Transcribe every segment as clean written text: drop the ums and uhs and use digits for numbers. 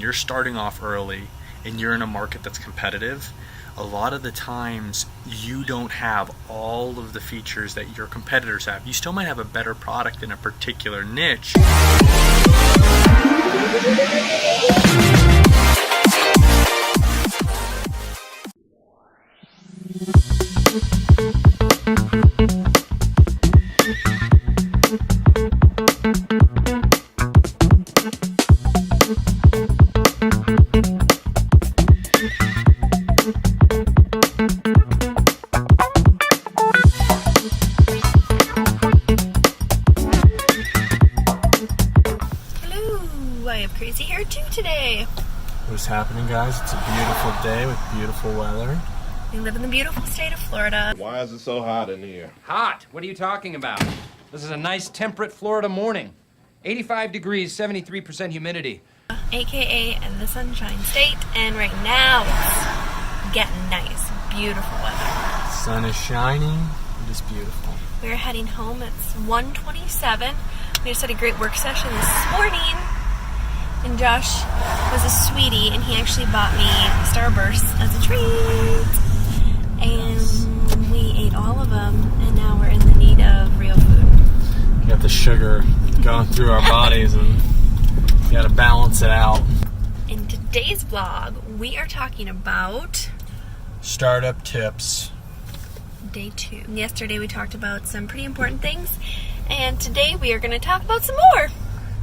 you're starting off early and you're in a market that's competitive, a lot of the times you don't have all of the features that your competitors have. You still might have a better product in a particular niche. I have Crazy here too today. What's happening, guys? It's a beautiful day with beautiful weather. We live in the beautiful state of Florida. Why is it so hot in here? Hot? What are you talking about? This is a nice temperate Florida morning. 85 degrees, 73% humidity. AKA in the Sunshine State, and right now it's getting nice, beautiful weather. Sun is shining. It is beautiful. We're heading home. It's 1:27. We just had a great work session this morning. And Josh was a sweetie, and he actually bought me Starburst as a treat. And we ate all of them, and now we're in the need of real food. We got the sugar going through our bodies, and we got to balance it out. In today's vlog, we are talking about startup tips. Day 2. Yesterday we talked about some pretty important things, and today we are going to talk about some more.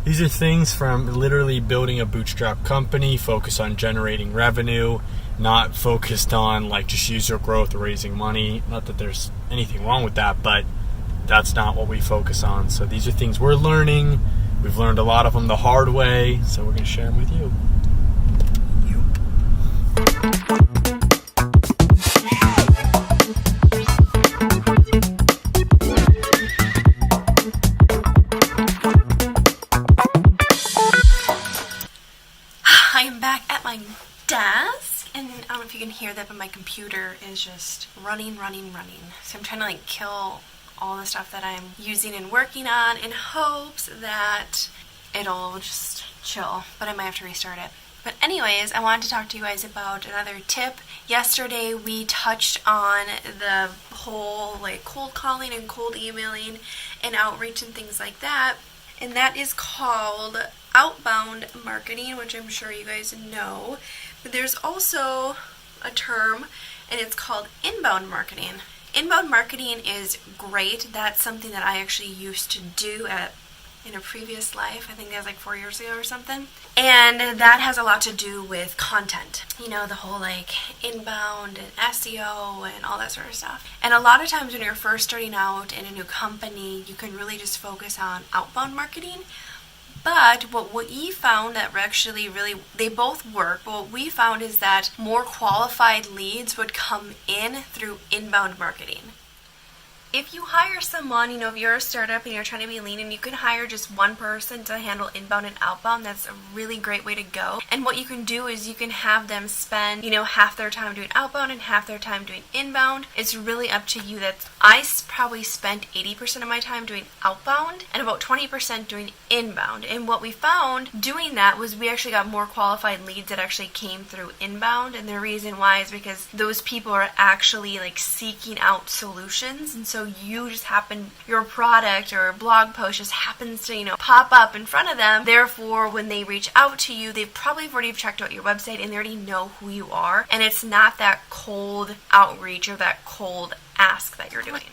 These are things from literally building a bootstrap company, focus on generating revenue, not focused on like just user growth or raising money. Not that there's anything wrong with that, but that's not what we focus on. So these are things we're learning. We've learned a lot of them the hard way, so we're going to share them with you. I am back at my desk, and I don't know if you can hear that, but my computer is just running. So I'm trying to like kill all the stuff that I'm using and working on in hopes that it'll just chill, but I might have to restart it. But anyways, I wanted to talk to you guys about another tip. Yesterday we touched on the whole like cold calling and cold emailing and outreach and things like that. And that is called outbound marketing, which I'm sure you guys know. But there's also a term, and it's called inbound marketing. Inbound marketing is great. That's something that I actually used to do in a previous life. I think that was like 4 years ago or something. And that has a lot to do with content. You know, the whole like inbound and SEO and all that sort of stuff. And a lot of times when you're first starting out in a new company, you can really just focus on outbound marketing. But what we found that actually really, they both work, but what we found is that more qualified leads would come in through inbound marketing. If you hire someone, you know, if you're a startup and you're trying to be lean and you can hire just one person to handle inbound and outbound, that's a really great way to go. And what you can do is you can have them spend, you know, half their time doing outbound and half their time doing inbound. It's really up to you. I probably spent 80% of my time doing outbound and about 20% doing inbound. And what we found doing that was we actually got more qualified leads that actually came through inbound. And the reason why is because those people are actually like seeking out solutions. And so you just happen, your product or blog post just happens to, you know, pop up in front of them. Therefore, when they reach out to you, they've probably already checked out your website and they already know who you are. And it's not that cold outreach or that cold ask that you're doing.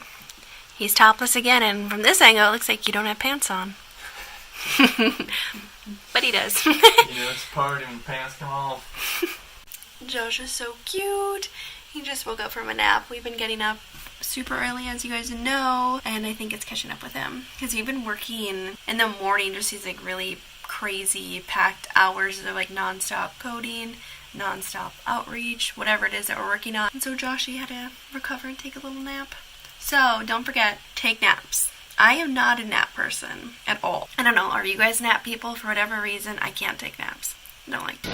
He's topless again, and from this angle, it looks like you don't have pants on. But he does. You know, it's a party when pants come off. Josh is so cute. He just woke up from a nap. We've been getting up super early, as you guys know, and I think it's catching up with him because we've been working in the morning, just these like really crazy packed hours of like non-stop coding, non-stop outreach, whatever it is that we're working on. And so Joshy had to recover and take a little nap. So don't forget, take naps. I am not a nap person at all. I don't know, are you guys nap people? For whatever reason, I can't take naps. I don't like to.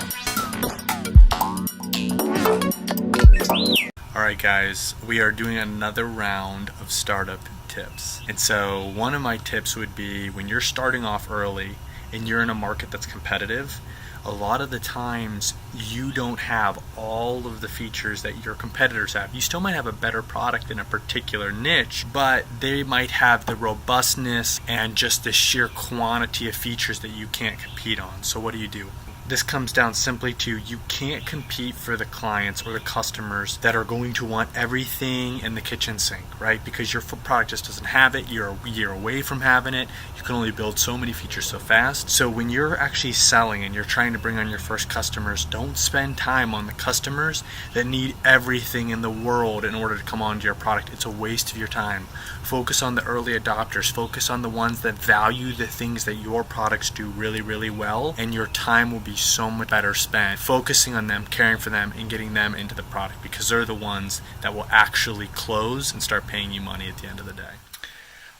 Alright guys, we are doing another round of startup tips. And so one of my tips would be when you're starting off early and you're in a market that's competitive, a lot of the times you don't have all of the features that your competitors have. You still might have a better product in a particular niche, but they might have the robustness and just the sheer quantity of features that you can't compete on. So what do? This comes down simply to you can't compete for the clients or the customers that are going to want everything in the kitchen sink, right? Because your product just doesn't have it. You're a year away from having it. You can only build so many features so fast. So when you're actually selling and you're trying to bring on your first customers, don't spend time on the customers that need everything in the world in order to come onto your product. It's a waste of your time. Focus on the early adopters. Focus on the ones that value the things that your products do really, really well, and your time will be so much better spent focusing on them, caring for them, and getting them into the product, because they're the ones that will actually close and start paying you money at the end of the day.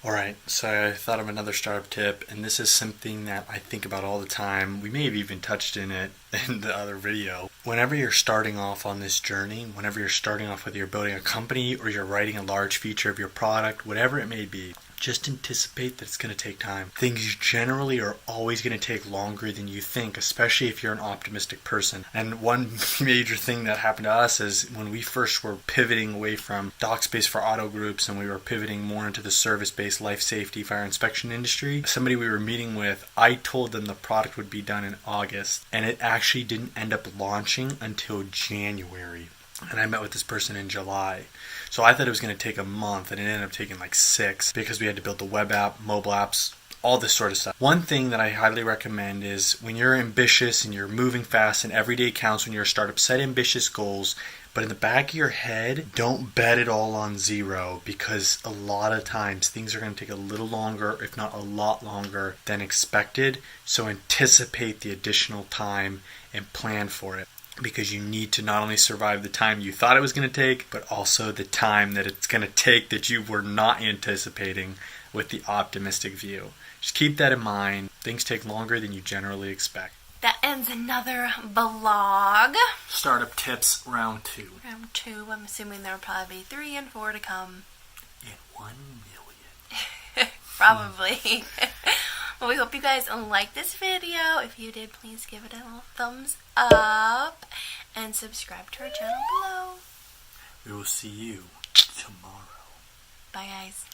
Alright, so I thought of another startup tip, and this is something that I think about all the time. We may have even touched in it in the other video. Whenever you're starting off on this journey, whenever you're starting off, whether you're building a company or you're writing a large feature of your product, whatever it may be, just anticipate that it's going to take time. Things generally are always going to take longer than you think, especially if you're an optimistic person. And one major thing that happened to us is when we first were pivoting away from dock space for auto groups and we were pivoting more into the service-based life safety fire inspection industry, somebody we were meeting with, I told them the product would be done in August, and it actually didn't end up launching until January. And I met with this person in July. So I thought it was going to take a month, and it ended up taking like 6 because we had to build the web app, mobile apps, all this sort of stuff. One thing that I highly recommend is when you're ambitious and you're moving fast and every day counts when you're a startup, set ambitious goals, but in the back of your head, don't bet it all on zero, because a lot of times things are going to take a little longer, if not a lot longer than expected. So anticipate the additional time and plan for it, because you need to not only survive the time you thought it was going to take, but also the time that it's going to take that you were not anticipating with the optimistic view. Just keep that in mind. Things take longer than you generally expect. That ends another vlog. Startup tips round 2. Round 2. I'm assuming there will probably be 3 and 4 to come. And 1 million. Probably. Well, we hope you guys like this video. If you did, please give it a little thumbs up and subscribe to our channel below. We will see you tomorrow. Bye, guys.